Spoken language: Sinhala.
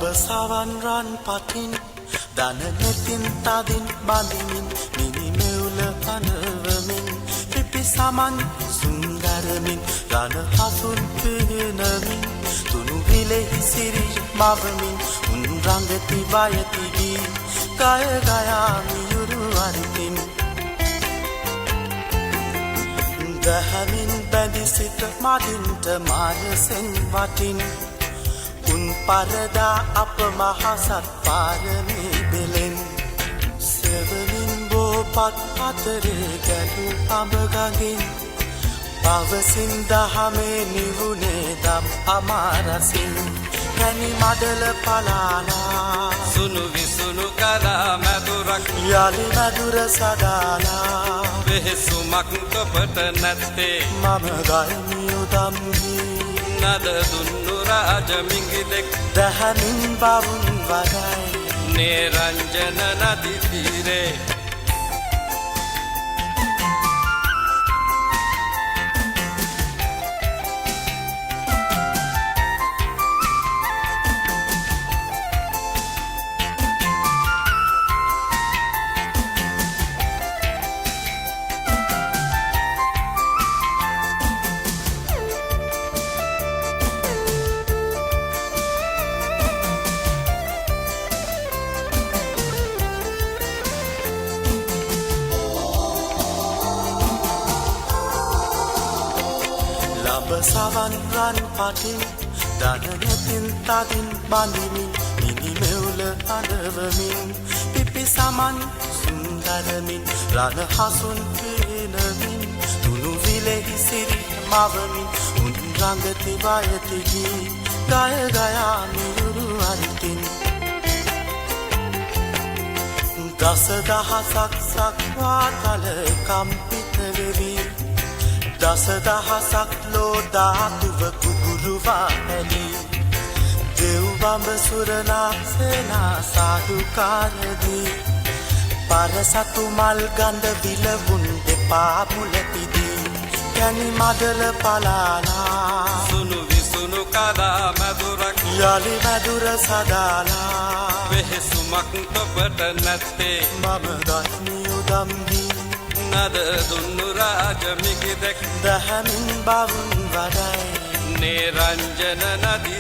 ලබසවන් රන් පතින් දන නෙතින් තදින් බඳිමින් මිනිමෙවුල අනවමින් පිපි සමන් සුන්දරමින් රන හසුන් පිනමින් තුනු විලෙහි සිරි මවමින් උන් රංගති වයතිගී ගය ගයා මියුරු අරිතින් දහමින් බැඳි සිට මදින්ට මානසෙන් වටින් උන් පරදා අප මහසත් පාරමී බෙලෙන් සෙවමින් බෝපත් අතරේ ගැලු අඹගගින් පවසින් දහමේ නිවුනේ දම් අමාරසින් පැණි මඩල පලාලා සුනු විසුනු කලා මැදුරක් යලි මැදුර සදාලා වෙහෙසුමක් ඔබට නැත්තේ මම ගයමියු දම්හි නද දුන්නු රාජ මිංගිදෙක් දහමින් බවුන් වදයි නිරංජන නදි තීරේ ලබසවන් රන් පටින් දන නෙතින් තදින් බඳිමින් මිනිමෙවුල අනවමින් පිපි සමන් සුන්දරමින් රන හසුන් පිනමින් තුනු විලෙහි සිරි මවමින් උන් රංගති වයතිගී ගය ගයා මියුරු අරිතින් දස දහසක් සක්වා තල කම්පිත වෙවි දස දහසක් ලෝධාතුව කුගුරුවා ඇලි දෙව්බඹ සුරනා සේනා සාධුකාරදී පරසතු මල් ගඳ විලවුන් දෙපා මුලතිදී පැණි මඩල පලාලා සුනු විසුනු කලා මැදුරක් යලි මැදුර සදාලා වෙහෙසුමක් ඔබට නැත්තේ මම ගයමියු දම්හි නද දුන්නු රාජ මිංගිදෙක් දහමින් බවුන් වදයි නිරංජන නදි